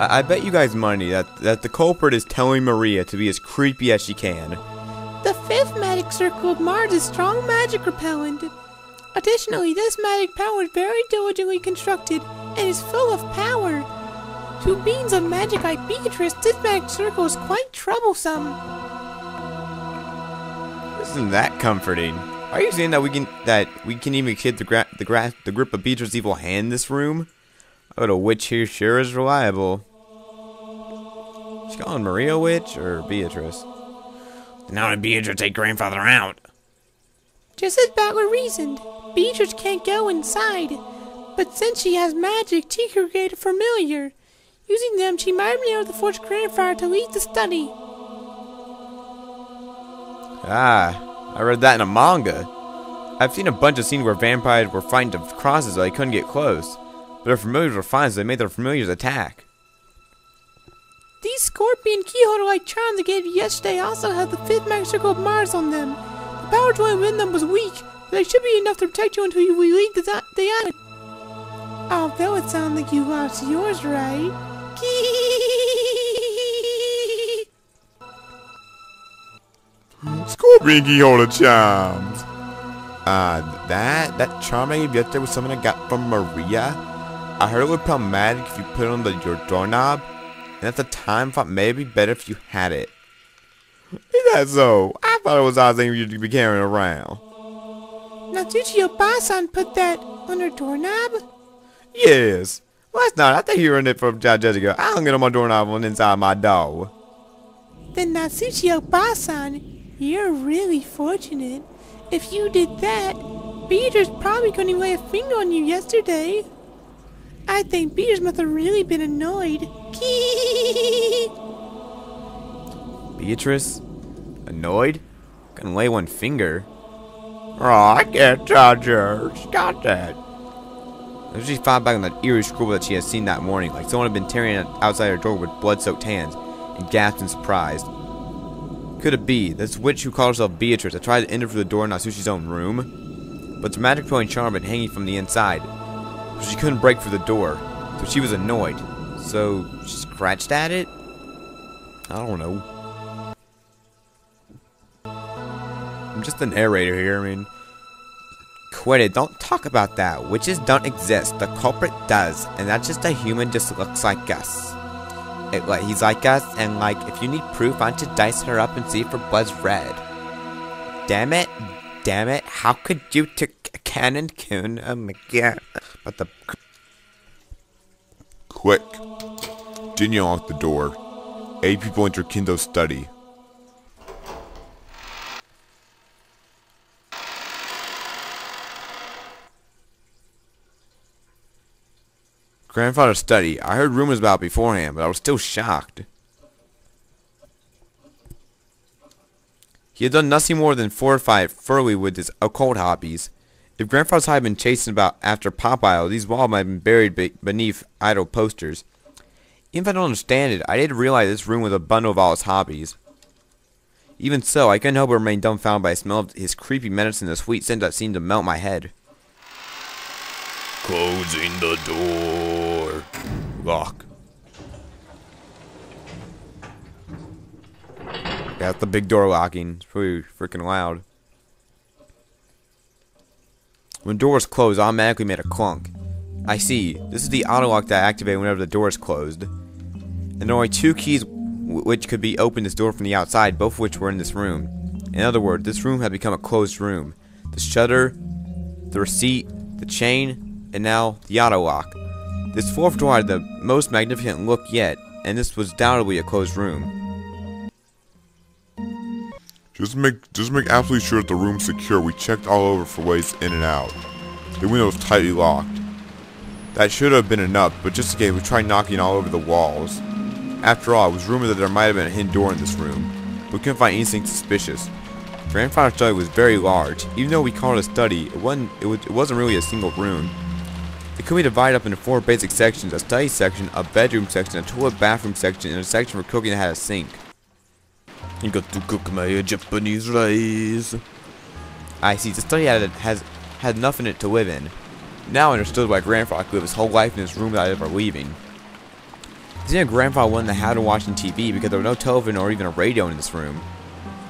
I bet you guys money that the culprit is telling Maria to be as creepy as she can. The fifth magic circle of Mars is strong magic repellent. Additionally, this magic power is very diligently constructed and is full of power. To beings of magic like Beatrice, this magic circle is quite troublesome. Isn't that comforting? Are you saying that we can even kid the grip of Beatrice's evil hand in this room? Oh, the witch here sure is reliable. She's calling Maria a witch or Beatrice? Now did Beatrice take grandfather out? Just as Butler reasoned, Beatrice can't go inside, but since she has magic, she can create a familiar. Using them, she might have been able to force grandfather to leave the study. Ah, I read that in a manga. I've seen a bunch of scenes where vampires were fighting to crosses so they couldn't get close. But their familiars were fine, so they made their familiars attack. These scorpion keyholder-like charms I gave you yesterday also have the fifth magic circle of Mars on them. The power joined within them was weak, but they should be enough to protect you until you leave the island. Although it sounds like you lost yours, right? Scorpion keyholder charms. That charm I gave yesterday was something I got from Maria. I heard it would repel magic if you put it on your doorknob, and at the time thought maybe it'd be better if you had it. Is that so? I thought it was odd thing you'd be carrying around. Natsuchi-Obasan put that on her doorknob? Yes. Last night, after hearing it from Jessica, I hung it on my doorknob on the inside my door. Then Natsuchi-Obasan, you're really fortunate. If you did that, Beatrice probably couldn't even lay a finger on you yesterday. I think Beatrice must have really been annoyed. Beatrice? Annoyed? Couldn't lay one finger. Oh, I can't touch her. Got that. She thought back on that eerie scribble that she had seen that morning, like someone had been tearing it outside her door with blood-soaked hands, and gasped in surprise. Could it be this witch who called herself Beatrice that tried to enter through the door in Natsushi's own room? But the magic throwing charm had been hanging from the inside, so she couldn't break through the door, so she was annoyed. So she scratched at it? I don't know. I'm just the narrator here, I mean. Quit it, don't talk about that. Witches don't exist, the culprit does, and that's just a human just looks like us. He's like us, and like, if you need proof, why don't you dice her up and see if her blood's red? Damn it, how could you Cannon Coon? Oh my god. But the... Quick. Didn't unlock the door. 8 people enter Kindo's study. Grandfather's study. I heard rumors about it beforehand, but I was still shocked. He had done nothing more than fortify thoroughly with his occult hobbies. If Grandfather's had been chasing about after Popeye, these walls might have been buried beneath idle posters. Even if I don't understand it, I did realize this room was a bundle of all his hobbies. Even so, I couldn't help but remain dumbfounded by the smell of his creepy medicine and the sweet scent that seemed to melt my head. Closing the door. Lock. Got the big door locking. It's pretty freaking loud. When doors close, automatically made a clunk. I see. This is the auto lock that activated whenever the door is closed. And there are only 2 keys which could be opened this door from the outside, both of which were in this room. In other words, this room had become a closed room. The shutter, the receipt, the chain, and now the auto lock. This 4th door had the most magnificent look yet, and this was undoubtedly a closed room. Just make absolutely sure that the room's secure. We checked all over for ways in and out. The window was tightly locked. That should have been enough, but just in case, we tried knocking all over the walls. After all, it was rumored that there might have been a hidden door in this room, but we couldn't find anything suspicious. Grandfather's study was very large. Even though we called it a study, it wasn't really a single room. It could be divided up into 4 basic sections: a study section, a bedroom section, a toilet bathroom section, and a section for cooking that had a sink. You got to cook my Japanese rice. I see. The study had nothing in it to live in. Now I understood why Grandfather could live his whole life in this room without ever leaving. Didn't grandfather want the habit of watching TV because there was no television or even a radio in this room.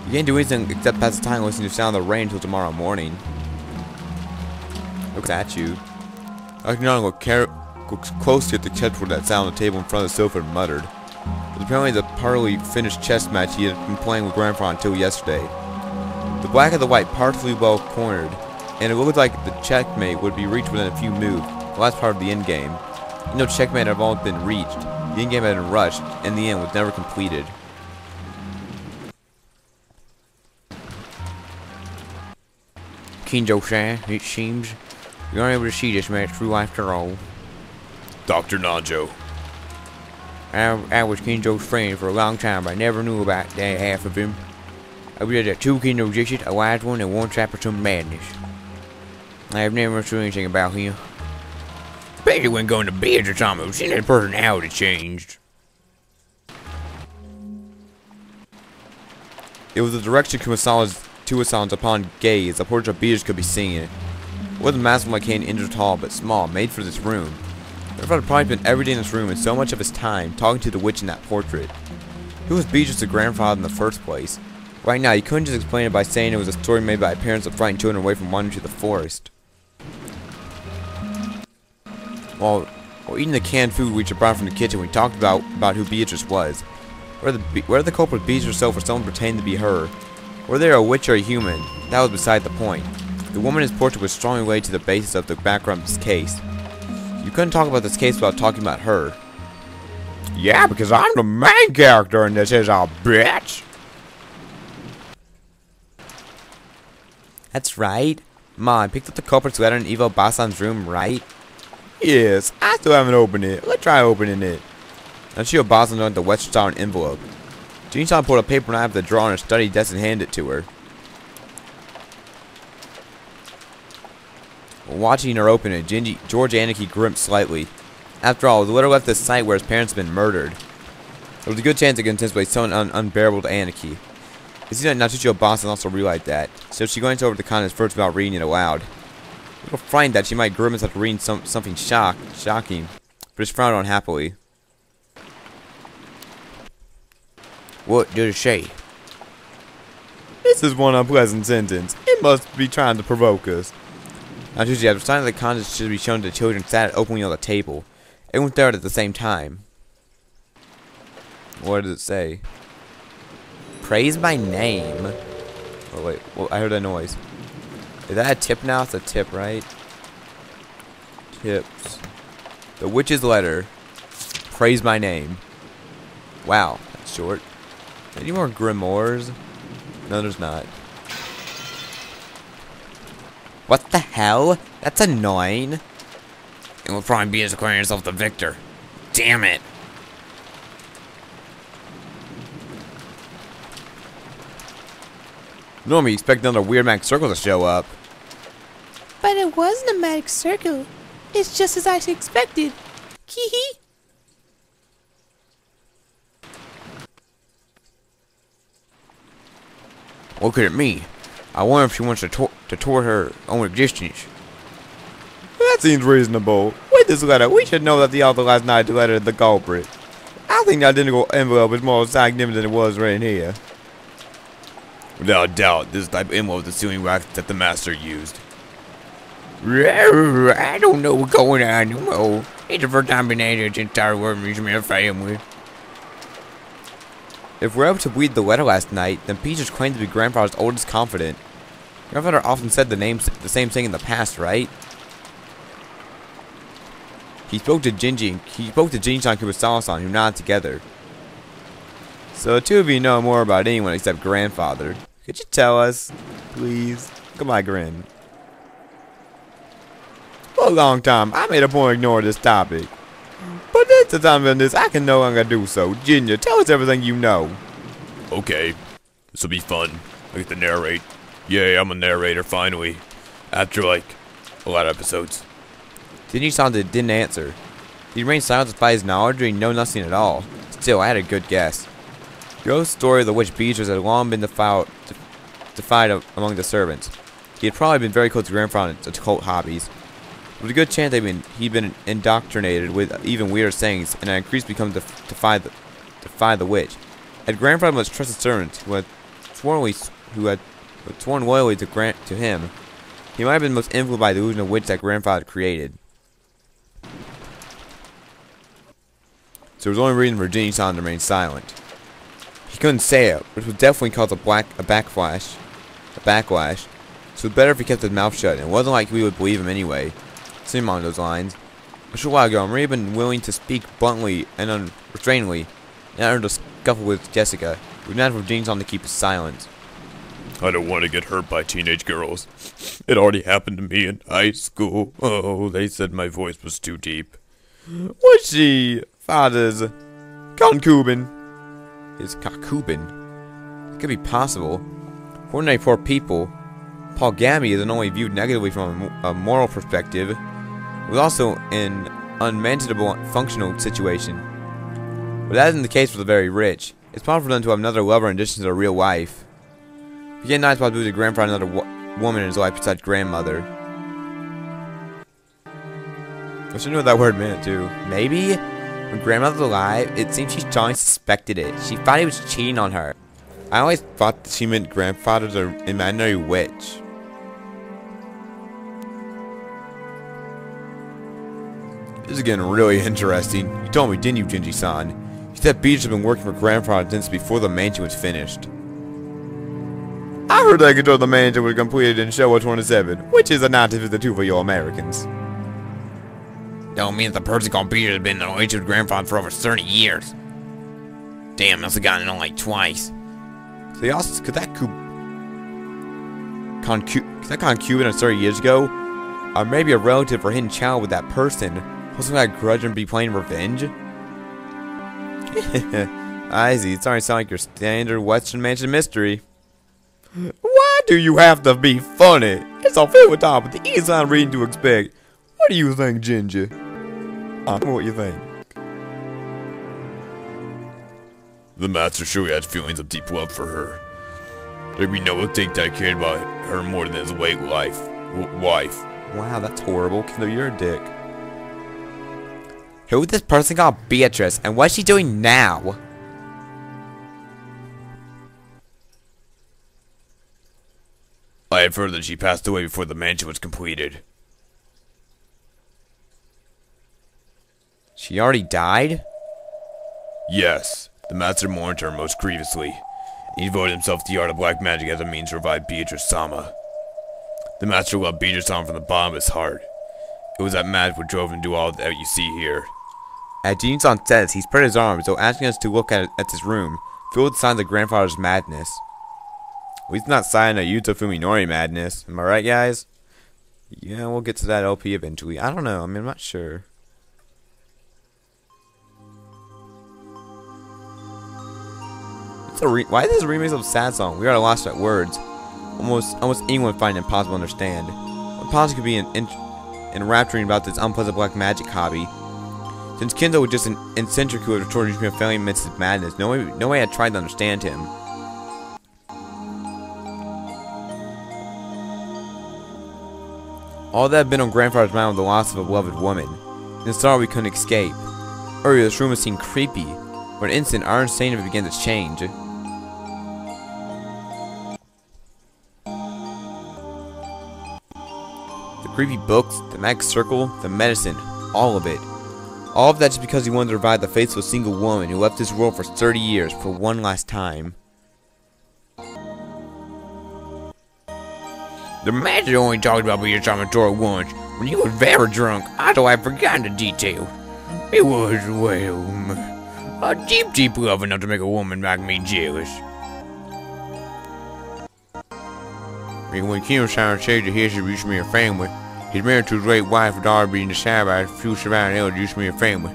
You can't do anything except pass the time listening to the sound of the rain until tomorrow morning. Looks at you. Dr. Young looked closely at the chessboard that sat on the table in front of the sofa and muttered. It was apparently the partly finished chess match he had been playing with grandfather until yesterday. The black and the white partially well cornered, and it looked like the checkmate would be reached within a few moves, the last part of the endgame. You know, checkmate had all been reached, the endgame had been rushed, and the end was never completed. Kinjo-san, it seems you aren't able to see this match through after all. Dr. Nanjo. I was Kinjo's friend for a long time, but I never knew about that half of him. I read that 2 Kinjo dishes, a wise one, and 1 trap for some madness. I have never seen anything about him. Especially when going to bed or something, seeing his personality changed. It was the direction Kumasawa's upon gaze. A portrait of Beatrice could be seen. It wasn't massive like an inch tall, but small, made for this room. Grandfather probably spent every day in this room and so much of his time talking to the witch in that portrait. Who was Beatrice's grandfather in the first place? Right now, you couldn't just explain it by saying it was a story made by parents of frightened children away from wandering to the forest. While eating the canned food we brought from the kitchen, we talked about who Beatrice was. Whether the culprit was Beatrice herself or someone pretending to be her. Whether they were a witch or a human, that was beside the point. The woman in his portrait was strongly related to the basis of the background of this case. You couldn't talk about this case without talking about her. Yeah, because I'm the main character and this is a bitch. That's right. Mom, I picked up the culprit's letter in Evo Basan's room, right? Yes, I still haven't opened it. Let's try opening it. Now Shio Basan looked at the wet star an envelope. Jin-san pulled a paper knife at the drawer on her study desk and handed it to her. Watching her open it, George Anarchy grimaced slightly. After all, the letter left the site where his parents had been murdered. There was a good chance it could anticipate something unbearable to Anarchy. It seemed like Natsuko Basan also realized that, so she glanced over the contents first without reading it aloud. A little frightened that she might grimace after reading something shocking, but just frowned unhappily. What did it say? This is one unpleasant sentence. It must be trying to provoke us. Now, Tuesday, after signing the contents should be shown to the children sat openly on the table. Everyone stared at the same time. What does it say? Praise my name. Oh wait, well, I heard a noise. Is that a tip now? It's a tip, right? Tips. The witch's letter. Praise my name. Wow, that's short. Any more grimoires? No, there's not. What the hell? That's annoying. It will probably be as declaring yourself the victor. Damn it. Normally you expect another weird magic circle to show up. But it wasn't a magic circle. It's just as I expected. Hee. What could it mean? I wonder if she wants to toward her own existence. That seems reasonable. With this letter, we should know that the author last night delivered the culprit. I think the identical envelope is more significant than it was written here. Without doubt, this type of envelope is the sealing wax that the master used. I don't know what's going on no more. It's the first time I've been able to entire world museum in a family. If we're able to read the letter last night, then Peaches claimed to be grandfather's oldest confidant. Grandfather often said the same thing in the past, right? He spoke to Jin-san Kumasawa-san, who nodded together. So the two of you know more about anyone except grandfather. Could you tell us, please? Look at my grin. For a long time, I made a point to ignore this topic. But at the time of this, I can no longer do so. Jinya, tell us everything you know. Okay, this will be fun. I get to narrate. Yay, I'm a narrator finally. After like a lot of episodes. Jin-san didn't answer. He remained silent despite his knowledge, or he knew nothing at all. Still, I had a good guess. The old story of the witch Beatrice had long been defied among the servants. He had probably been very close to grandfather's occult hobbies. There was a good chance he'd been indoctrinated with even weirder sayings, and had increased become to defy the witch. Had grandfather was trusted servants who had sworn loyalty to him, he might have been most influenced by the illusion of witch that grandfather created. So there was only reason for Ginny-san to remain silent. He couldn't say it, which would definitely cause a backlash. So it was better if he kept his mouth shut, and it wasn't like we would believe him anyway. Something along those lines. A short while ago, I may have been willing to speak bluntly and unrestrainedly, and I under the scuffle with Jessica. It was natural for Ginny-san to keep his silence. I don't want to get hurt by teenage girls. It already happened to me in high school. Oh, they said my voice was too deep. Was she father's concubine? His concubine? It could be possible. Ordinary poor people. Polygamy isn't only viewed negatively from a moral perspective. It was also an unmanageable functional situation. But that isn't the case for the very rich. It's possible for them to have another lover in addition to their real wife. You get nice possibility to grandfather another woman in his life besides grandmother. I should know what that word meant too. Maybe when grandmother's alive, it seems she strongly suspected it. She thought he was cheating on her. I always thought that she meant grandfather's an imaginary witch. This is getting really interesting. You told me, didn't you, Gingy-san? You said Beach had been working for grandfather since before the mansion was finished. I heard that control the mansion was completed in Showa 27, which is a 1952 for you Americans. Don't mean that the person called Peter has been in a relationship with grandfather for over 30 years. Damn, must have gotten it on like twice. So they also, could that concubine of 30 years ago, or maybe a relative or hidden child with that person, also had a grudge and be playing revenge? I see, it's starting to sound like your standard Western Mansion mystery. Why do you have to be funny? It's all filled with top, but the easy line reading to expect. What do you think, Ginger? Tell me what you think. The master surely had feelings of deep love for her. There'd be no one think that cared about her more than his late wife. Wow, that's horrible, Kendall, you're a dick. Who is this person called Beatrice, and what's she doing now? I have heard that she passed away before the mansion was completed. She already died? Yes, the master mourned her most grievously. He devoted himself to the art of black magic as a means to revive Beatrice-sama. The master loved Beatrice-sama from the bottom of his heart. It was that magic which drove him to do all that you see here. As Jin-san says, he spread his arms, though asking us to look at this room, filled with signs of grandfather's madness. At least not sign of Yuta Fuminori madness. Am I right, guys? Yeah, we'll get to that LP eventually. I don't know. I mean, I'm not sure. Why is this remix of a sad song? We are lost at words. Almost anyone would find it impossible to understand. What possibly could be enrapturing about this unpleasant black magic hobby? Since Kendo was just an eccentric who had retorted to a family amidst his madness, no way had tried to understand him. All that had been on grandfather's mind was the loss of a beloved woman, and the sorrow we couldn't escape. Earlier, this room seemed creepy. For an instant, our understanding of it began to change. The creepy books, the magic circle, the medicine, all of it. All of that just because he wanted to revive the faith of a single woman who left this world for 30 years for one last time. The master only talked about Beatrice once, when he was very drunk, although I've forgotten the detail. It was, well, a deep love enough to make a woman like me jealous. When Kino-san said that he should reach me a family, he's married to his late wife and daughter being decided by his few surviving elders to reach me a family.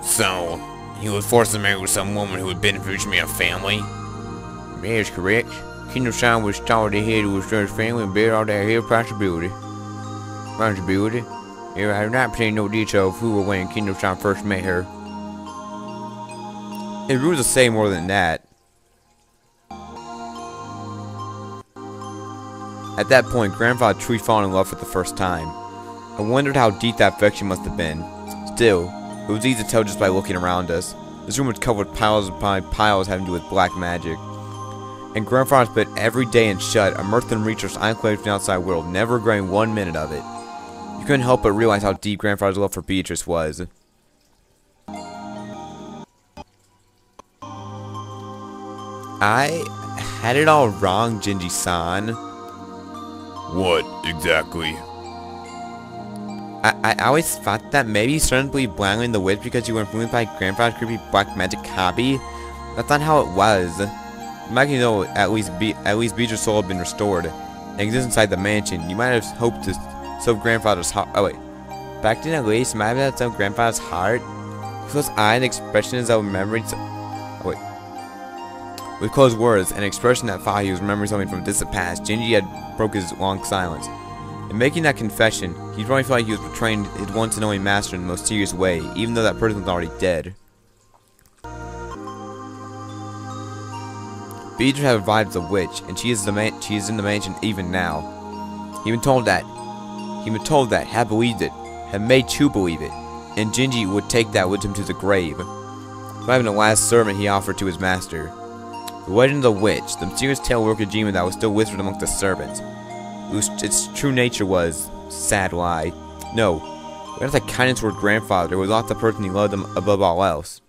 So, he was forced to marry with some woman who would benefit me a family? That's correct. Kino-san was taught to head to his son's family and bear all that here responsibility. Yeah, I have not obtained no detail of who or when Kino-san first met her. It rules to say more than that. At that point, Grandfather truly fallen in love for the first time. I wondered how deep that affection must have been. Still, it was easy to tell just by looking around us. This room was covered with piles upon piles having to do with black magic. And Grandfather spent every day in shut, immersed in research enclave from the outside world, never regretting 1 minute of it. You couldn't help but realize how deep Grandfather's love for Beatrice was. I had it all wrong, Ginji-san. What, exactly? I always thought that maybe you started to believe blindly in the witch because you were influenced by Grandfather's creepy black magic copy. That's not how it was. Back you know, at least Beatrice's soul had been restored and exists inside the mansion. You might have hoped to solve Grandfather's heart. Oh wait, back then at least, might have solved Grandfather's heart. With those eyes and expressions of remembering. Oh wait. With closed words and an expression that thought he was remembering something from a distant past, Ginji had broke his long silence. In making that confession, he probably felt like he was betraying his once and only master in the most serious way, even though that person was already dead. Beatrice had revived as a witch, and she is in the mansion even now. He'd been told that, had believed it, had made Chu believe it, and Ginji would take that with him to the grave, surviving the last servant he offered to his master. The legend of the witch, the mysterious tale of Rokujima that was still whispered amongst the servants. Its true nature was sad lie. No, it was the kindness toward Grandfather. It was not the person he loved him above all else.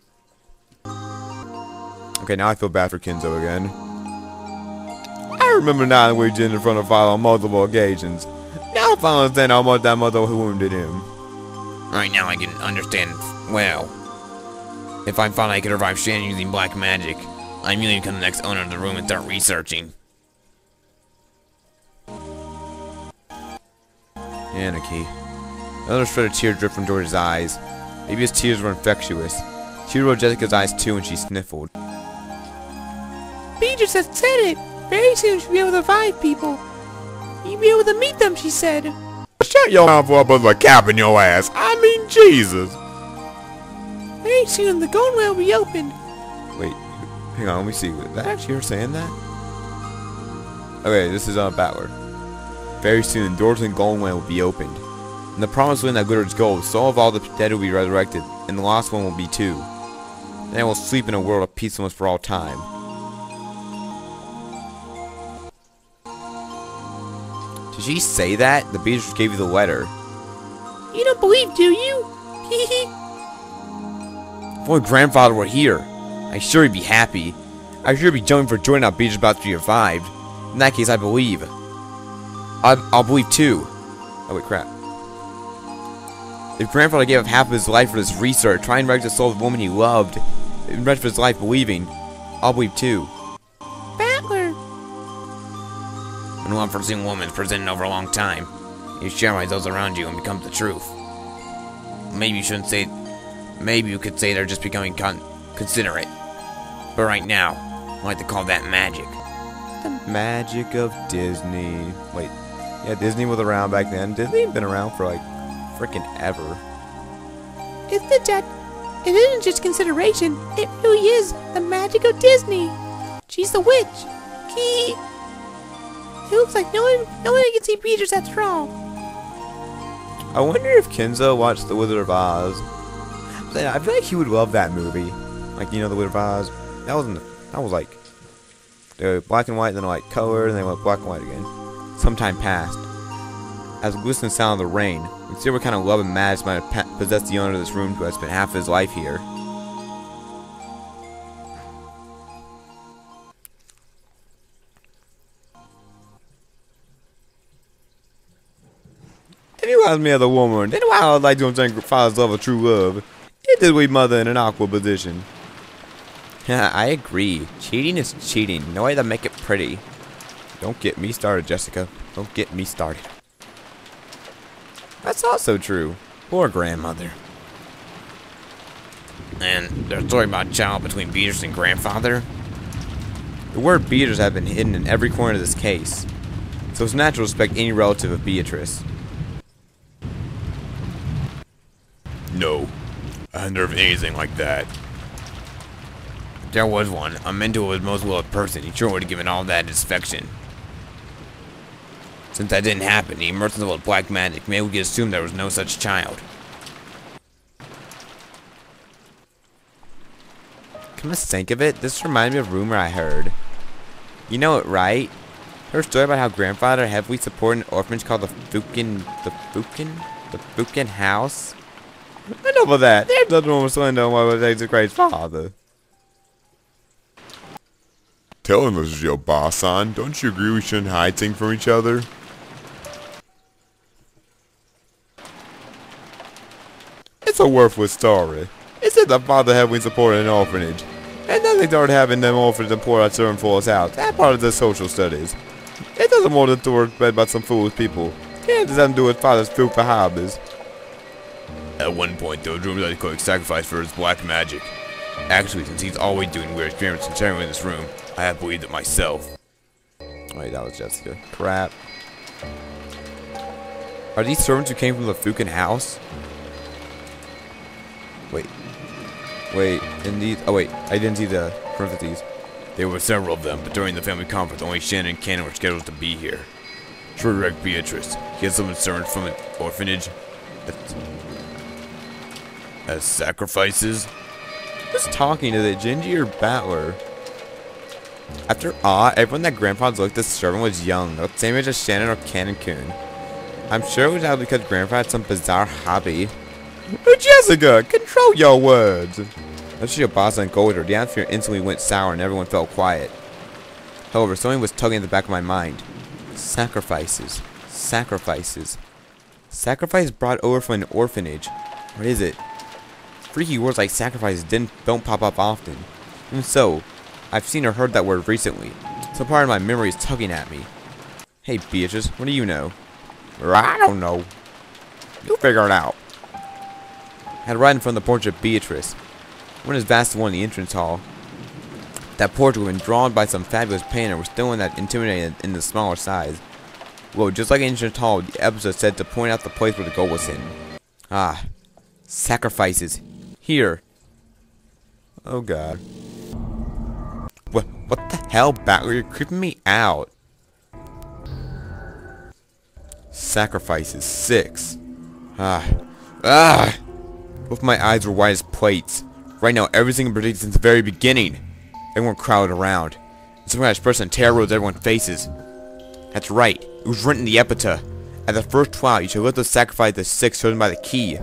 Okay, now I feel bad for Kenzo again. I remember now that we did in front of Father on multiple occasions. Now I finally understand how much that mother wounded him. Right now I can understand well. If I found I could revive Shannon using black magic, I immediately become the next owner of the room and start researching. Anarchy. Another shred of tears dripped from George's eyes. Maybe his tears were infectious. Tears rolled Jessica's eyes too, and she sniffled. Beatrice has said it. Very soon she'll be able to revive people. You'll be able to meet them, she said. Shut your mouth up with a cap in your ass. I mean, Jesus. Very soon the golden well will be opened. Wait, hang on, let me see. Was that actually her saying that? Okay, this is Battler. Very soon, doors in Golden Land will be opened. In the promised land that glitters gold, soul of all the dead will be resurrected, and the lost one will be too. Then I will sleep in a world of peacefulness for all time. Did she say that? The Beatrice gave you the letter. You don't believe, do you? Hee If only Grandfather were here, I'd sure he'd be happy. I'd sure be jumping for joy now Beatrice is about to be revived. In that case, I believe. I'll believe too. Oh wait, crap. If Grandfather gave up half of his life for this research, trying to resurrect the soul of the woman he loved, and the rest of his life believing, I'll believe too. Battler. When one unforeseen woman is presented over a long time, you share by those around you and becomes the truth. Maybe you shouldn't say. Maybe you could say they're just becoming considerate. But right now, I like to call that magic. The magic of Disney. Wait, yeah, Disney was around back then. Disney had been around for like freaking ever. Isn't it, Dad? It isn't just consideration. It really is the magic of Disney. She's the witch. Key. It looks like no one can see Beatrice after all. I wonder if Kenzo watched The Wizard of Oz. I feel like he would love that movie. Like, you know, The Wizard of Oz. That was like they were black and white, then like color, and then went black and white again. Some time passed. As the glistening sound of the rain, we see what kind of love and madness might have possessed the owner of this room who has spent half of his life here. If you ask me as a woman, then why I would like to understand father's love of true love. It is we mother in an awkward position. I agree. Cheating is cheating. No way to make it pretty. Don't get me started, Jessica. Don't get me started. That's also true. Poor grandmother. And there's a story about a child between Beatrice and Grandfather. The word Beatrice has been hidden in every corner of this case, so it's natural to suspect any relative of Beatrice. No, I hadn't heard of anything like that. If there was one, a mentor was most loved person. He sure would have given all that his affection. Since that didn't happen, the emergence of black magic, maybe we could assume there was no such child. Come to think of it, this reminded me of a rumor I heard. You know it, right? Heard a story about how grandfather heavily supported an orphanage called the Fukin House? I know about that. There's nothing wrong with Slender while it's a great father. Tell him this is your boss, son. Don't you agree we shouldn't hide things from each other? It's a worthless story. It said the father heavily supported an orphanage. And nothing started having them orphans and poor servant for us out. That part of the social studies. It doesn't want to work bad about some foolish people. It does nothing to do with father's food for hobbies. At one point, there was rumors that he could sacrifice for his black magic. Actually, since he's always doing weird experiments and sharing in this room, I have believed it myself. Wait, that was Jessica. Crap. Are these servants who came from the Fukin house? Wait, in these... Oh wait, I didn't see the parentheses. There were several of them, but during the family conference, only Shannon and Cannon were scheduled to be here. Short Beatrice. He had some servants from an orphanage as sacrifices. Who's talking to the Gingy or Battler? After all, everyone that Grandpa's looked at servant was young, the same age as Shannon or Cannon-kun. I'm sure it was out because Grandpa had some bizarre hobby. Oh, Jessica, control your words! That's your boss ungolded her. The atmosphere instantly went sour and everyone felt quiet. However, something was tugging at the back of my mind. Sacrifices. Sacrifices. Sacrifice brought over from an orphanage. What is it? Freaky words like sacrifices don't pop up often. Even so, I've seen or heard that word recently. Some part of my memory is tugging at me. Hey, Beatrice, what do you know? I don't know. You'll figure it out. I had right in front of the portrait of Beatrice. One as vast as one in the entrance hall. That portrait had been drawn by some fabulous painter was still in that intimidating in the smaller size. Well, just like in entrance hall, the episode said to point out the place where the gold was hidden. Ah, sacrifices. Here. Oh god. What the hell, Battler? You're creeping me out. Sacrifices 6. Both my eyes were wide as plates. Right now, everything predicted since the very beginning. Everyone crowded around. Some kind of expression of terror rose everyone's faces. That's right. It was written in the epitaph. At the first trial, you shall live to sacrifice the 6 chosen by the key.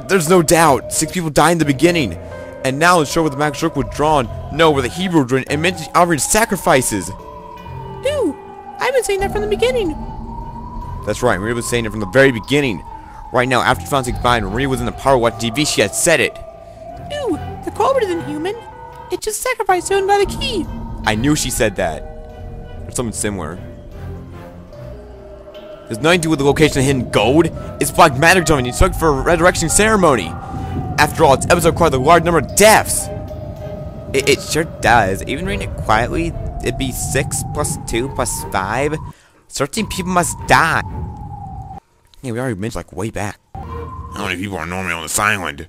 There's no doubt. 6 people died in the beginning. And now it's show where the magic circle was drawn. No, where the Hebrew was written and mentioned offering sacrifices. Ew! I've been saying that from the beginning. That's right, Maria was saying it from the very beginning. Right now, after Found 6 when Maria was in the power watching TV, she had said it. Ew! The culprit isn't human. It's just sacrifice chosen by the key. I knew she said that. Or something similar. There's nothing to do with the location of hidden gold. It's black magic zone. It's looking for a resurrection ceremony. After all, its episode required a large number of deaths. It sure does. Even reading it quietly, it'd be 6 plus 2 plus 5. 13 people must die. Yeah, we already mentioned like way back. How many people are normally on this island?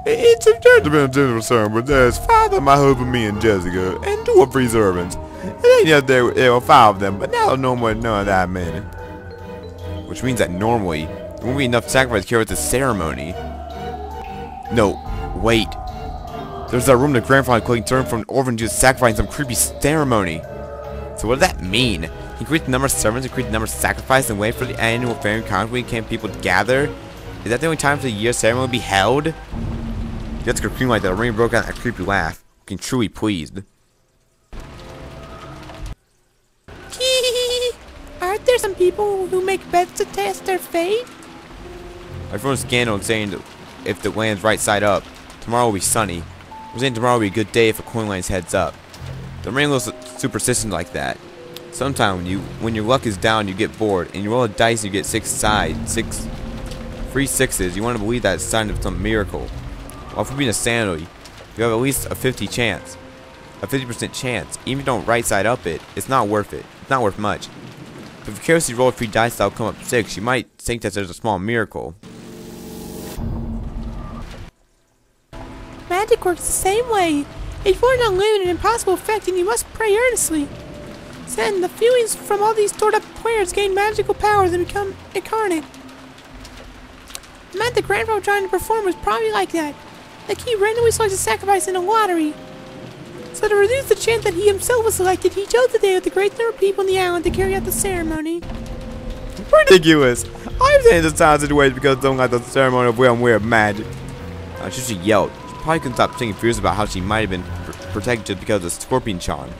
It's a judgment concern, but there's 5 of my husband, me and Jessica, and 2 of 3 servants. It ain't yet there were 5 of them, but now no more none of that many. Which means that normally, there won't be enough sacrifice to carry out the ceremony. No, wait. There's that room the grandfather collecting turned from an orphan to sacrifice some creepy ceremony. So what does that mean? He increased the number of servants, increased the number of sacrifices, and wait for the annual family conference camp people to gather? Is that the only time for the year ceremony will be held? Jessica screamed like that. Rain broke out in a creepy laugh, looking truly pleased. Aren't there some people who make bets to test their fate? My friend Scandal saying that if the land's right side up, tomorrow will be sunny. We're saying tomorrow will be a good day if a coin lands heads up. The rain looks superstition like that. Sometimes when your luck is down, you get bored, and you roll a dice and you get 6 free 6s. You want to believe that it's a sign of some miracle. While for being a sandal, you have at least a 50% chance. Even if you don't right side up it, it's not worth it. It's not worth much. But if you carelessly roll a free dice that'll come up 6, you might think that there's a small miracle. Magic works the same way. A force unlimited and impossible effect, and you must pray earnestly. Then the feelings from all these stored up prayers gain magical powers and become incarnate. The math that Grandpa was trying to perform was probably like that. Like he randomly selects a sacrifice in a lottery. So to reduce the chance that he himself was selected, he chose the day with the great number of people on the island to carry out the ceremony. Ridiculous. I'm saying this time situation because I don't like the ceremony of weird magic. She yelled. She probably couldn't stop thinking fierce about how she might have been protected just because of the scorpion charm.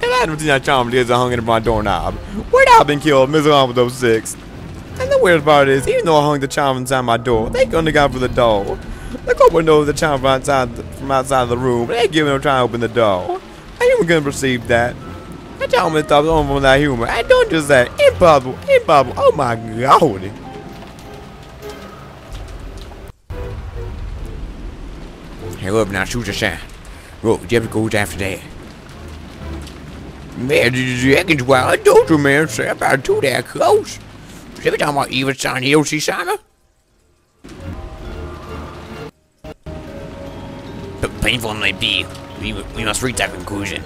If I hadn't seen that charm because I hung it in my doorknob, would I have been killed, miserable with those 6? And the weird part is, even though I hung the charm inside my door, they couldn't have gone for the door. The culprit knows the charm from outside the room, but they giving no trying to open the door. I even couldn't perceive that. I tell me stop on from that humor. I don't just say impossible, impossible. Oh my god. Hey, look, now shoot your shot. Look, you have to go after that. Man, seconds while I told you, man, say about too that close. Every time I even sign Yoshi Sama. But painful it may be, we must reach that conclusion.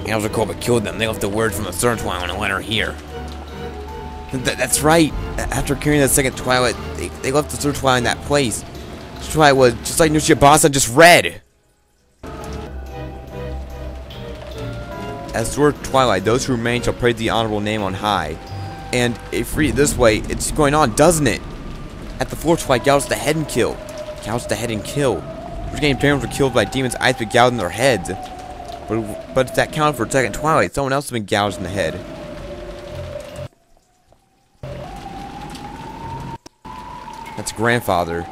Elder Colbert killed them. They left the word from the third twilight on a letter here. That's right. After carrying the second twilight, they left the third twilight in that place. The twilight was just like Nushibasa just read. As third twilight, those who remain shall praise the honorable name on high. And if read it this way, it's going on, doesn't it? At the fourth twilight, gouge the head and kill. Gouge the head and kill. First game players were killed by demons' eyes but gouged in their heads. But if that counted for second twilight, someone else has been gouged in the head. That's grandfather.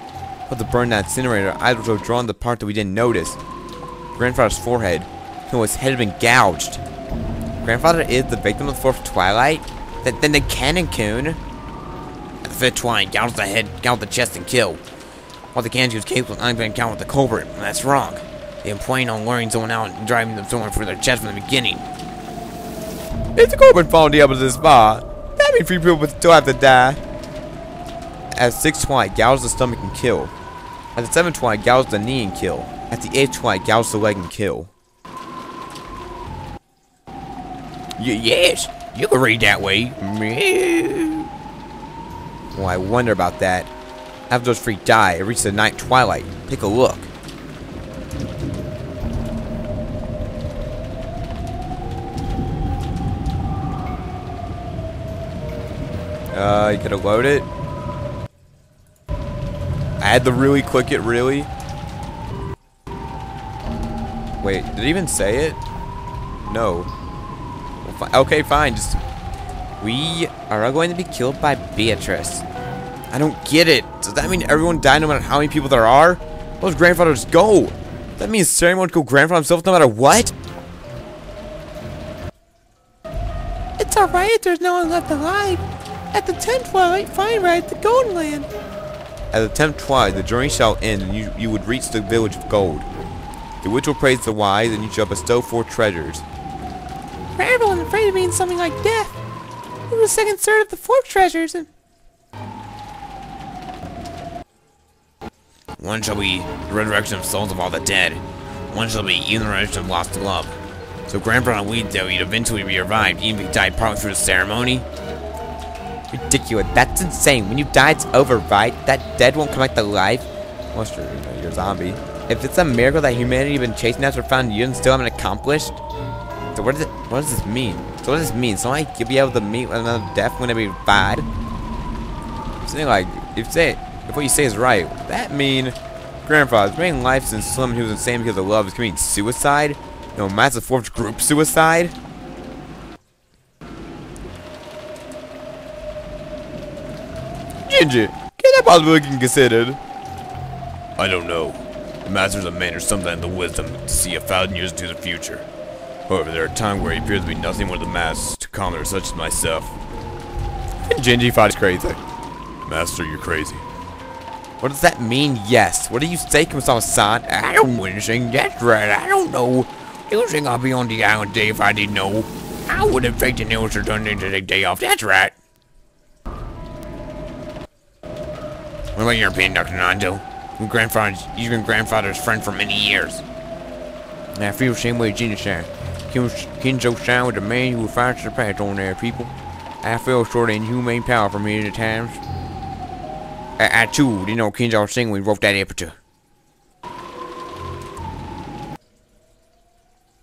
But the burn that incinerator, eyes were so drawn to the part that we didn't notice. Grandfather's forehead. No, his head had been gouged. Grandfather is the victim of the fourth twilight? Then the cannon coon. At the fifth twilight, gouge the head, gouge the chest, and kill. While the cannon was capable of encounter with the culprit. That's wrong. They plan on luring someone out and driving them somewhere for their chest from the beginning. If the culprit found the opposite spot, that means 3 people would still have to die. At the sixth twilight, gouge the stomach and kill. At the seventh twilight, gouge the knee and kill. At the eighth twilight, gouge the leg and kill. Yes, you can read that way. Well, I wonder about that. After those 3 die, it reaches the ninth twilight. Take a look. You gotta load it. I had to really click it, really. Wait, did it even say it? No. Well, okay, fine. Just we are all going to be killed by Beatrice. I don't get it. Does that mean everyone died no matter how many people there are? Those grandfathers go. That means ceremony would go grandfather himself no matter what? It's alright if there's no one left alive. At the 10th twilight, find right at the Golden Land. At the 10th twilight, the journey shall end, and you would reach the village of gold. The witch will praise the wise, and you shall bestow 4 treasures. Grandpa was afraid it means something like death. Who was second third of the 4 treasures? And one shall be the resurrection of souls of all the dead. One shall be even the resurrection of lost love. So Grandpa and we, though, he'd eventually be revived, even if he died partly through the ceremony. Ridiculous. That's insane. When you die, it's over, right? That dead won't come back to life. Well, sure, you're a zombie. If it's a miracle that humanity has been chasing after found you and still haven't accomplished, so what does this mean? So what does this mean? So like you'll be able to meet with another death when it be bad? Something like if what you say is right, that mean grandfather's main life since someone who was insane because of love is committing suicide? No, massive 4th group suicide? Ginger, can that possibly be considered? I don't know. The Masters of Man are sometimes the wisdom to see 1,000 years into the future. However, there are times where he appears to be nothing more than Masters to commoners such as myself. Gingy thought it's crazy. Master, you're crazy. What does that mean, yes? What do you say, Kumasawa-san? I don't want to sing, that's right, I don't know. You think I'll be on the island day if I didn't know? I would have taken the Illustrator to take day off, that's right. What about your opinion, Dr. Nando? You've been grandfather's friend for many years. I feel the same way Gina said. Kinzo-san was the man who fights the path on there, people. I feel sort of inhumane power from me at times. I too didn't know Kinzo sing when he wrote that epitaph.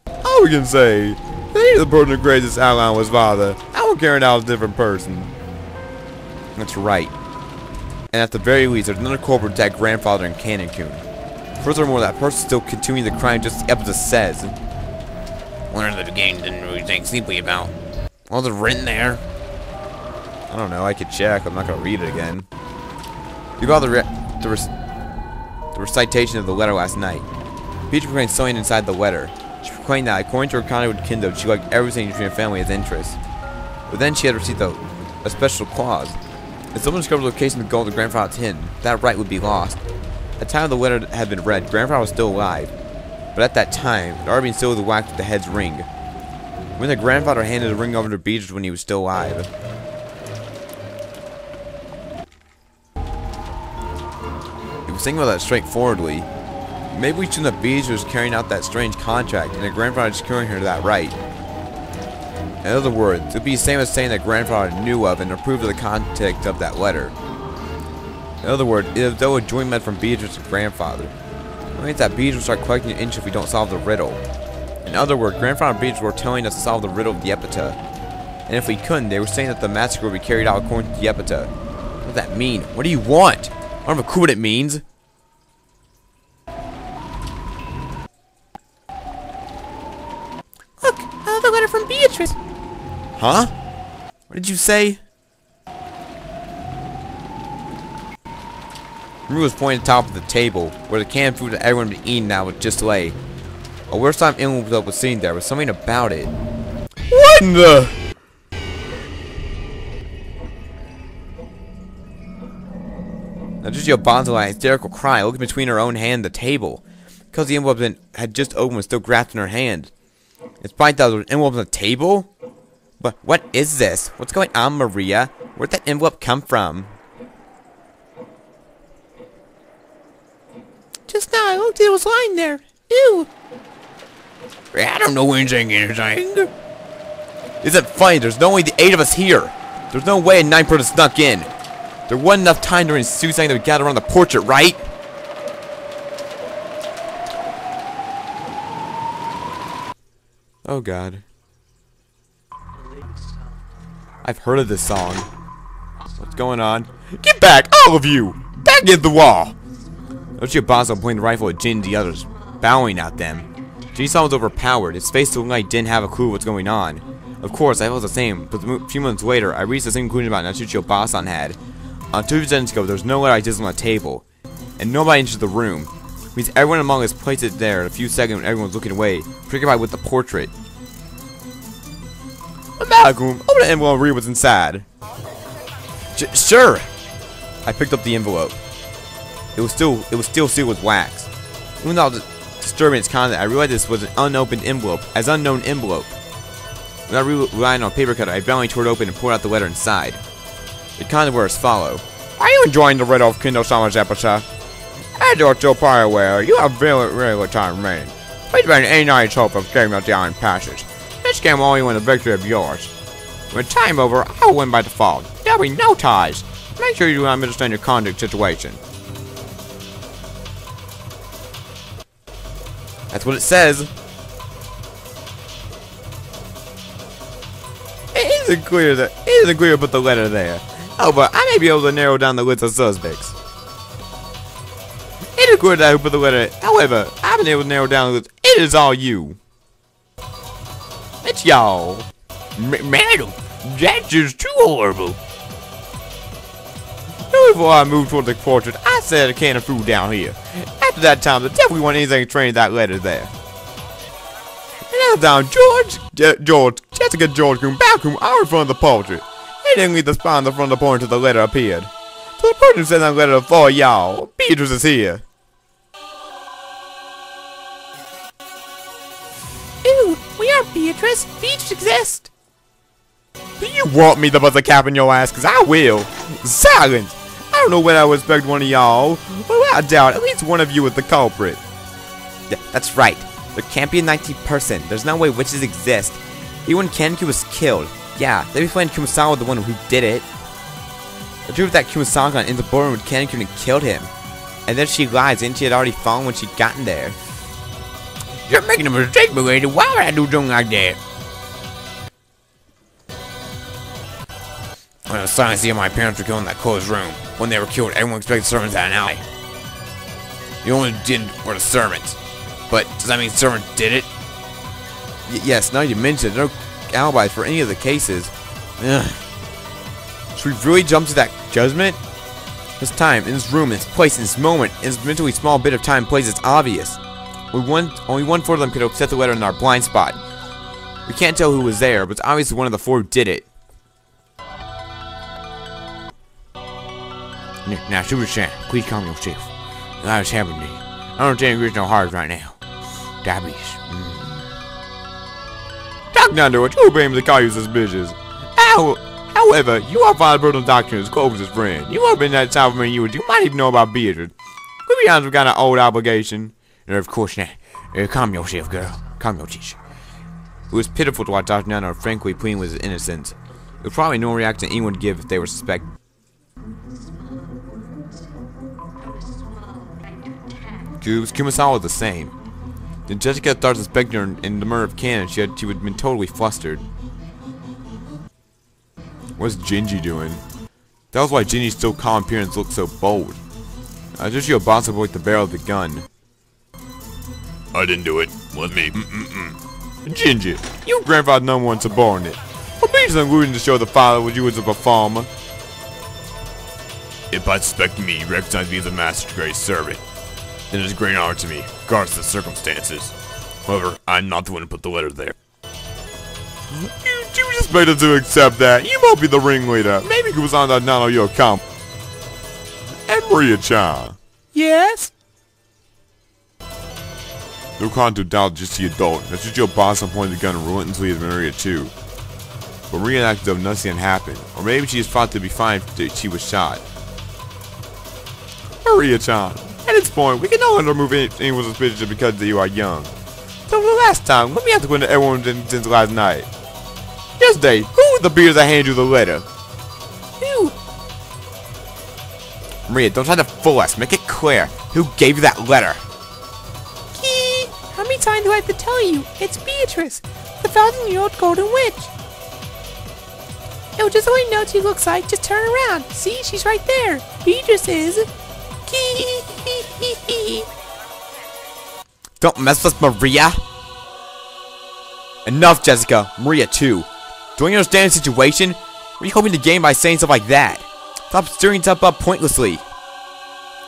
All we can say, they the person who created this outline was father. I don't care now a different person. That's right. And at the very least, there's another culprit to that grandfather in Canon-kun. Furthermore, that person still continuing the crime just as the episode says. One of the game didn't really think deeply about. What was it written there? I don't know, I could check. I'm not going to read it again. You got the recitation of the letter last night. Peach proclaimed something inside the letter. She proclaimed that, according to her contact with Kindo, she liked everything between her family as interest. But then she had received a special clause. If someone discovered the location of the gold the grandfather's hidden, that right would be lost. At the time the letter had been read, grandfather was still alive. But at that time, it had already been sealed with the wax with the head's ring. When the grandfather handed the ring over to Beatrice when he was still alive. He was thinking about that straightforwardly. Maybe we shouldn't have Beatrice was carrying out that strange contract, and the grandfather securing her that right. In other words, it would be the same as saying that grandfather knew of and approved of the content of that letter. In other words, it is though a joint meant from Beatrice and grandfather. It means that Beatrice will start collecting an inch if we don't solve the riddle. In other words, grandfather and Beatrice were telling us to solve the riddle of the epitaph. And if we couldn't, they were saying that the massacre would be carried out according to the epitaph. What does that mean? What do you want? I don't have a clue what it means. Look, another letter from Beatrice. Huh? What did you say? Rue was pointing at the top of the table, where the canned food that everyone had been eating now would just lay. A worse time envelope was sitting there, with something about it. What in the? Now Jujio Bonzo let an hysterical cry, looking between her own hand and the table, because the envelope had just opened and still grasped in her hand. Despite that, there was an envelope on the table? But what is this? What's going on, Maria? Where'd that envelope come from? Just now I looked, it was lying there. Ew. I don't know anything. Isn't funny? There's no only the 8 of us here. There's no way a 9th person snuck in. There wasn't enough time during Suicide that we gathered around the portrait, right? Oh god. I've heard of this song. What's going on? Get back, all of you! Back against the wall! Ochio Bonzo pointed the rifle at Jin and the others, bowing at them. Jin-san was overpowered. His face looked like he didn't have a clue what's going on. Of course, I felt the same, but a few months later, I reached the same conclusion about Natsuchio Basan had. On 2 seconds ago, there was no letter I just on the table, and nobody entered the room. It means everyone among us placed it there in a few seconds when everyone was looking away, preoccupied with the portrait. Malcolm, open the envelope and read what's inside. Sure! I picked up the envelope. It was still sealed with wax. Even though I was disturbing its content, I realized this was an unopened envelope, as unknown envelope. Without relying on a paper cutter, I valiantly tore it open and pulled out the letter inside. It content were as follow. Are you enjoying the riddle of Kindo-sama's episode? As you're still probably aware, you have very little time remaining. Please spend any night's hope of escaping out the iron passage. This game will only win the victory of yours. When time over, I will win by default. There'll be no ties. Make sure you do not understand your conduct situation. That's what it says. It isn't clear to put the letter there. Oh, but I may be able to narrow down the list of suspects. It is clear that who put the letter. However, I haven't been able to narrow down the list. It is all you. It's y'all. Madam, that's just too horrible. Before I moved toward the portrait, I set a can of food down here. After that time, the devil want anything trained that letter there. And now down, Jessica George Coon, Balcoon, are in front of the portrait. They didn't leave the spine in the front of the portrait until the letter appeared. So the person who sent that letter for y'all, Beatrice is here. Ew, we aren't Beatrice. Beatrice exists. Do you want me to put the cap in your ass? Cause I will. Silence! I don't know when I would expect one of y'all. Well, I doubt at least one of you was the culprit. Yeah, that's right. There can't be a 19th person. There's no way witches exist. Even when Kaneki was killed. Yeah, they explained Kumasawa was the one who did it. The truth is that Kumasawa got into the boardroom with Kaneki and killed him. And then she lies, and she had already fallen when she gotten there. You're making a mistake, milady. Why would I do something like that? When the silence of my parents were killed in that closed room. When they were killed, everyone expected servants at an alley. The only ones who didn't were the servants. But does that mean servants did it? Yes, now you mentioned it, no alibis for any of the cases. Ugh. Should we really jump to that judgment? This time, in this room, in this place, in this moment, in this mentally small bit of time and place, it's obvious. Only one-fourth of them could have set the letter in our blind spot. We can't tell who was there, but it's obviously one of the four who did it. Now, Super-chan, please calm yourself. I was having me. I don't understand there's no heart right now. Diabetes. Talk down to it, you blame the call you suspicious. However, you are Father Bruno's doctor and his closest friend. You have been that time for many years. You might even know about Beatrice. Could be honest, we got an old obligation. And of course not. Calm yourself, girl. Calm yourself. It was pitiful to watch Dr. Nano frankly pleading with his innocence. It was probably no reaction anyone would give if they were suspected. Kumasawa was the same. Then Jessica started suspecting her in the murder of Ken, and she would have been totally flustered. What's Gingy doing? That was why Gingy's still calm appearance looked so bold. Just your boss avoided the barrel of the gun. I didn't do it. Was me. Gingy, you grandfather number one subordinate. What made you including to show the father what you was a performer? If I suspect me, you recognize me as a master grade servant. Then it's a great honor to me, regardless of the circumstances. However, I'm not the one who put the letter there. You expect us to accept that? You won't be the ringleader. Maybe Kumasawa not on your account. And Maria-chan. Yes? No cause to doubt just the adult. That's just your boss and pointed the gun and relentlessly at Maria too. But Maria acted as though nothing had happened. Or maybe she just thought to be fine if she was shot. Maria-chan, at this point, we can no longer remove anyone's suspicion because you are young. So for the last time, let me ask the question to everyone since last night. Yesterday, who was the beers that handed you the letter? You. Maria, don't try to fool us. Make it clear. Who gave you that letter? How many times do I have to tell you? It's Beatrice, the 1,000-year-old golden witch. Oh, just so I know what she looks like, just turn around. See, she's right there. Beatrice is. Don't mess with Maria. Enough, Jessica. Maria, too. Don't you understand the situation? What are you hoping to gain by saying stuff like that? Stop stirring stuff up pointlessly.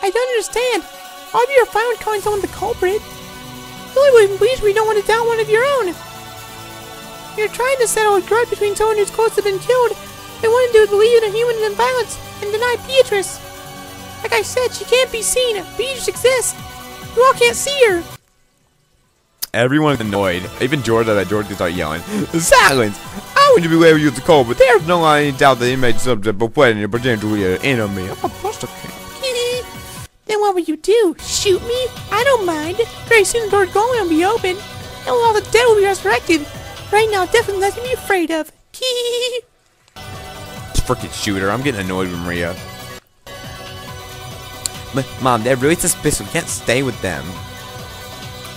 I don't understand. All of you are fine with calling someone the culprit. The only way believes we don't want to doubt one of your own. You're trying to settle a grudge between someone who's close to been killed. They want to do is believe in a human and violence and deny Beatrice. Like I said, she can't be seen. Beatrice exists. You all can't see her. Everyone's annoyed. Even George can start yelling. Silence! I want to be labeled you as the culprit. There's no any doubt the inmate subject but putting potentially an enemy. I'm a buster king. Then what will you do? Shoot me? I don't mind. Very soon the door's going to be open. And all the dead will be resurrected. Right now, definitely nothing to be afraid of. Frickin' shooter. I'm getting annoyed with Maria. Mom, they're really suspicious. We can't stay with them.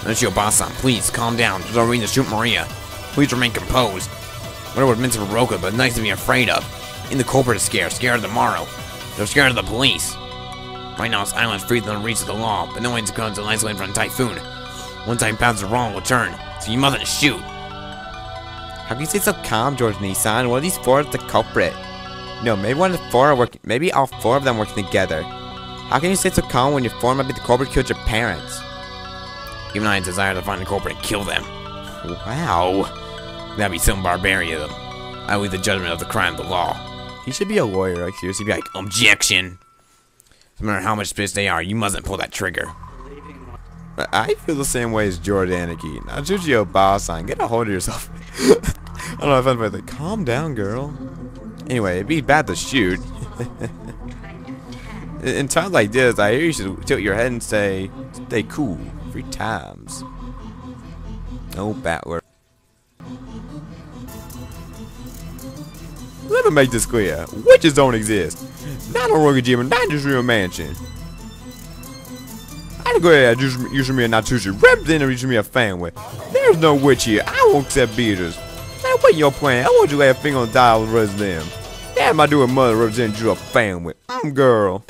That's your boss, son. Please, calm down. There's no reason to shoot Maria. Please remain composed. Whatever was meant to Roka, but nice to be afraid of. And the culprit is scared. Scared of tomorrow. They're scared of the police. Right now, this island's free within the reach of the law, but no one's going to isolate from a typhoon. One time bounds the wrong will turn, so you mustn't shoot. How can you stay so calm, George Nissan? One of these four is the culprit. No, maybe one of the four are working. Maybe all four of them working together. How can you stay so calm when your four might be the culprit killed your parents? Even I desire to find the culprit and kill them. Wow. That'd be some barbarian of them. I leave the judgment of the crime of the law. You should be a lawyer, like seriously, be like, objection. No matter how much space they are, you mustn't pull that trigger. I feel the same way as George Anarchy. Now, Jujio Ba-san, get a hold of yourself. I don't know if I'm like, calm down, girl. Anyway, it'd be bad to shoot. In times like this, I hear you should tilt your head and say, stay cool. 3 times. No battler. Let me make this clear. Witches don't exist. Not on Rocky Gym and not just real mansion. I go ahead, use me a Natsushi. Representative use me a family. There's no witch here. I won't accept beaters. Now what your plan? I want you to lay a finger on the dial of the rest of them. Damn, I do a mother representing you a family. Girl.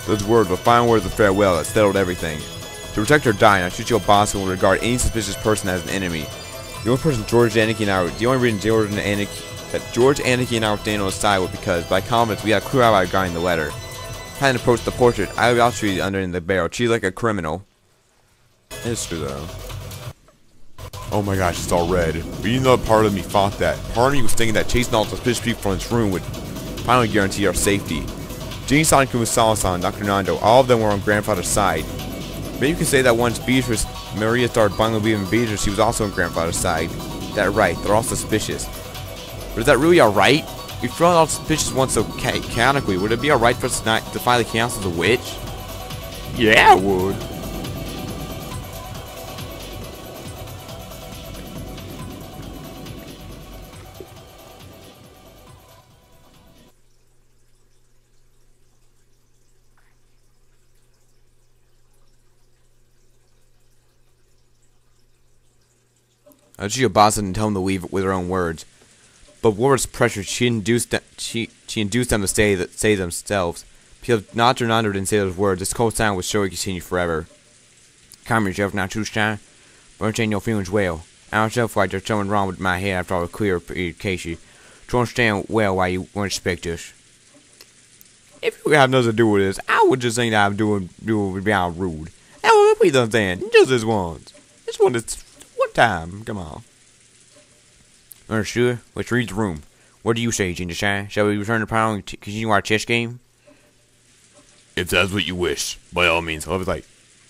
Those words were final words of farewell that settled everything. To protect her dying, Natsushi boss will regard any suspicious person as an enemy. The only person George, Aniki, and I were, the only reason George, Aniki, and I were standing on his side was because, by confidence, we had a clear eye regarding the letter. Hadn't approached the portrait, I would also be under in the barrel, treated like a criminal. It's true though. Oh my gosh, it's all red. But you know, part of me thought that. Part of me was thinking that chasing all the suspicious people from this room would finally guarantee our safety. Jin-san, Kumasawa-san, Dr. Nando, all of them were on grandfather's side. Maybe you could say that once Beatrice, Maria started believing Beatrice, she was also on grandfather's side. That right, they're all suspicious. But is that really alright? We feel all suspicious once so chaotically. Would it be alright for us to not defy the council as a witch? Yeah, it would. Boss didn't tell him to leave with her own words. But Warwick's pressure, she induced them to say themselves. Because Dr. Nando didn't say those words, this cold silence would surely continue forever. Calm yourself now, too, Stein. But understand your feelings well. I don't feel like there's something wrong with my head after all the clear education. To understand well why you won't expect us. If you have nothing to do with this, I would just think that I'm doing beyond rude. And please understand, just this once. This one time, come on. Sure, let's read the room. What do you say, Ginger-san? Shall we return to Power and continue our chess game? If that's what you wish, by all means. I was like,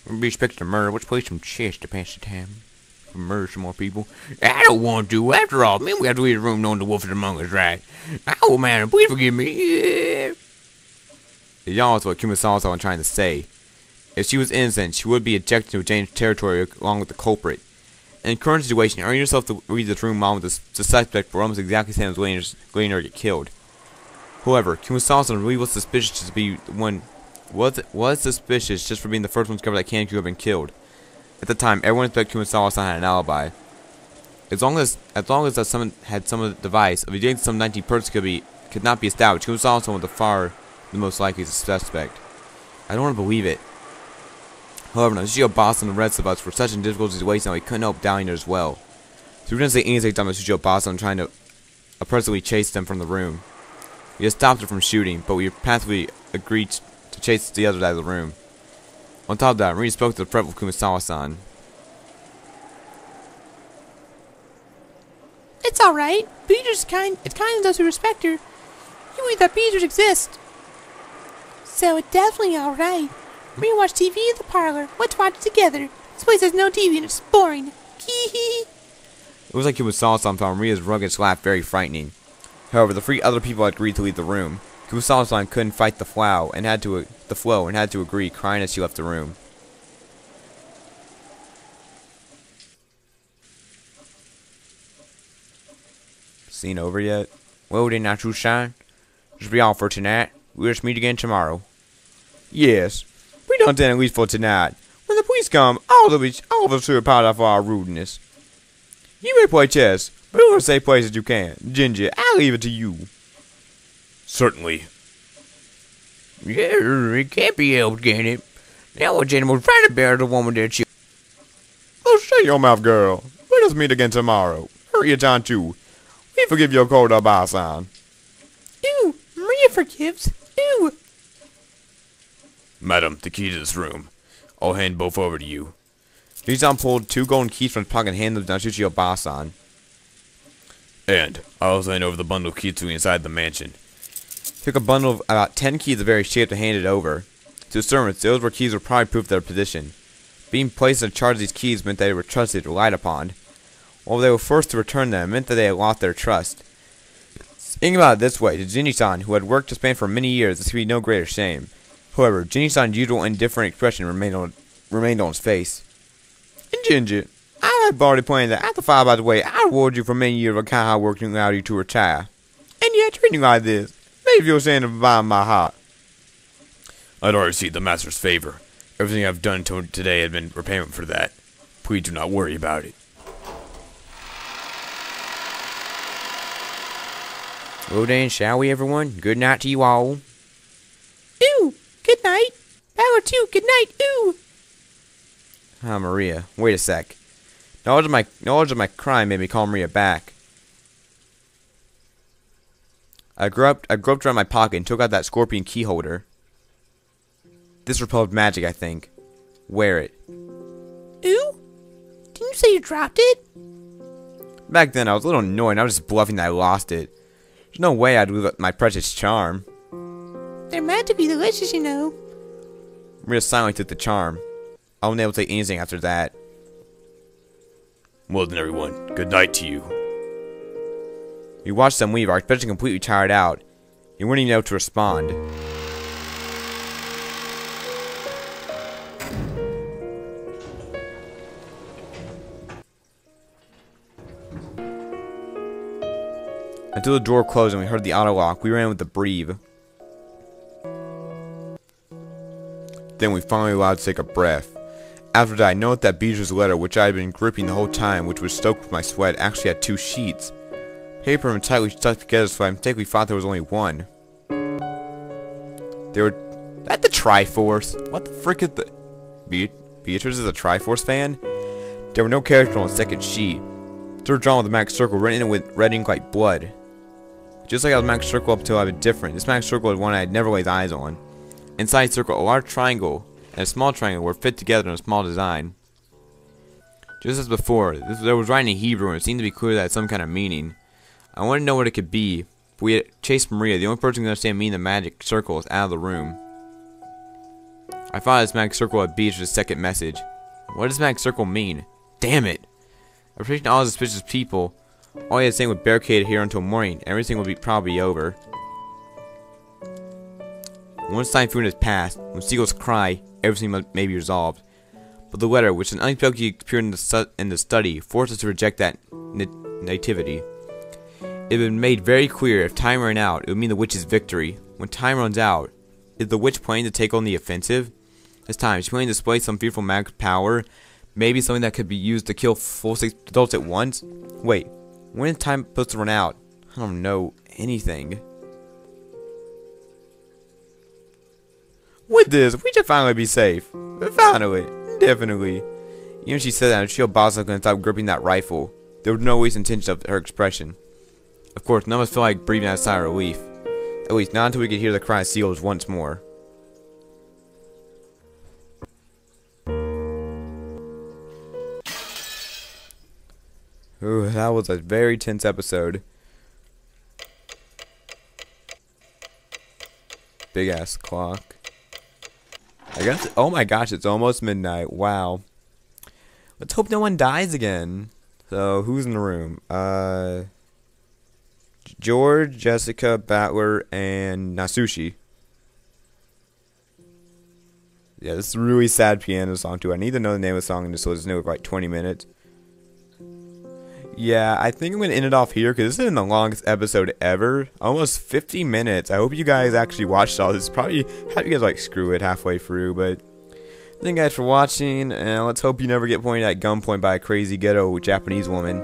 we'll be expecting to murder. Let's play some chess to pass the time. Murder some more people. I don't want to. After all, maybe we have to leave the room knowing the wolf is among us, right? Oh, man, please forgive me. Y'all is what Kumasawa was trying to say. If she was innocent, she would be ejected to dangerous territory along with the culprit. In the current situation, earn yourself to read this room along with the suspect for almost exactly the same as letting her get killed. However, Kumasawa really was suspicious to be one. Was suspicious just for being the first one to discover that Kaneki had been killed. At the time, everyone expected Kumasawa-san had an alibi. As long as that someone had some of the device of ejecting some 19 persons could not be established, Kumasawa-san was the most likely suspect. I don't want to believe it. However, Natsushi Boss and the rest of us were such in difficulties wasting that we couldn't help doubting it as well. So we didn't say anything to Natsushi Boss and trying to oppressively chase them from the room. We had stopped her from shooting, but we passively agreed to chase the others out of the room. On top of that, Marie spoke to the fretful Kumasawa-san. It's alright. Beaters it's kind of those who respect her. You mean that beaters exist. So it's definitely alright. We can watch TV in the parlor. Let's watch it together. This place has no TV and it's boring. Hee. It was like Kumasawa-san found Maria's rugged laugh very frightening. However, the 3 other people had agreed to leave the room. Kumasawa-san couldn't fight the flow and had to agree, crying as she left the room. Scene over yet? Well then, Natsushi-san. This will be all for tonight. We'll just meet again tomorrow. Yes. We don't intend at least for tonight. When the police come, all of us will apologize for our rudeness. You may play chess, but in a safe place as you can. Ginger, I'll leave it to you. Certainly. Yeah, it can't be helped, can it? Now what animal's trying to bear the woman that you... Oh, shut your mouth, girl. Let us meet again tomorrow. Hurry your time, too. We forgive your cold Abba-san. Ew, Maria forgives. Ew. Madam, the key to this room. I'll hand both over to you. Nizam pulled 2 golden keys from his pocket and handed them to Natsushi Abba-san. And I'll also hand over the bundle of keys to inside the mansion. Took a bundle of about 10 keys of various shapes and handed it over. To the servants, those were keys were probably proof of their position. Being placed in charge of these keys meant that they were trusted, relied upon. While they were forced to return them, it meant that they had lost their trust. Think about it this way, to Jinji-san, who had worked to Japan for many years, this could be no greater shame. However, Jinji-san's usual indifferent expression remained on his face. And Jinji, I had already planned that after 5 hours away, I reward you for many years of kind hard work and allow you to retire. And yet, treating you like this, maybe you'll stand at the bottom of my heart. I'd already received the master's favor. Everything I've done today had been repayment for that. Please do not worry about it. Well then, shall we, everyone? Good night to you all. Ooh, good night. Power 2, good night, ooh. Ah, Maria, wait a sec. Knowledge of my crime made me call Maria back. I groped around my pocket and took out that scorpion key holder. This repelled magic, I think. Wear it. Ooh? Didn't you say you dropped it? Back then, I was a little annoyed and I was just bluffing that I lost it. There's no way I'd lose my precious charm. They're magically delicious, you know. Maria silently took the charm. I wasn't able to say anything after that. Well then, everyone, good night to you. We watched them leave, our expression completely tired out. We weren't even able to respond. Until the door closed and we heard the auto lock, we ran with the breathe. Then we finally allowed to take a breath. After that, I noticed that Beecher's letter, which I had been gripping the whole time, which was soaked with my sweat, actually had 2 sheets. Paper and tightly stuck together, so I mistakenly thought there was only one. They were at the Triforce. What the frick is the... Beatrice is a Triforce fan? There were no characters on the second sheet. They were drawn with a magic circle written in with red ink like blood. Just like I was magic circle up until I was different, this magic circle was one I had never laid eyes on. Inside the circle, a large triangle and a small triangle were fit together in a small design. Just as before, there was writing in Hebrew and it seemed to be clear that it had some kind of meaning. I wanted to know what it could be, but we had chased Maria. The only person who could understand meaning of the magic circle was out of the room. I thought this magic circle had Beatrice's second message. What does magic circle mean? Damn it! I predicted all the suspicious people. All he had to say was barricaded here until morning. Everything would be probably over. Once time food has passed, when seagulls cry, everything may be resolved. But the letter, which unexpectedly appeared in the study, forced us to reject that nativity. It had been made very clear if time ran out, it would mean the witch's victory. When time runs out, is the witch planning to take on the offensive? This time, she's planning to display some fearful magic power. Maybe something that could be used to kill full 6 adults at once? Wait, when is time supposed to run out? I don't know anything. With this, we should finally be safe. Finally. Definitely. Even if she said that, she'll boss up and stop gripping that rifle. There was no waste intention of her expression. Of course, none of us felt like breathing out a sigh of relief. At least not until we could hear the cry of seagulls once more. Ooh, that was a very tense episode. Big ass clock. I guess, oh my gosh, it's almost midnight. Wow. Let's hope no one dies again. So, who's in the room? George, Jessica, Battler, and Nasushi. Yeah, this is a really sad piano song too. I need to know the name of the song and just listen to it for like 20 minutes. Yeah, I think I'm going to end it off here because this is the longest episode ever. Almost 50 minutes. I hope you guys actually watched all this. Probably have you guys like screw it halfway through, but thank you guys for watching, and let's hope you never get pointed at gunpoint by a crazy ghetto Japanese woman.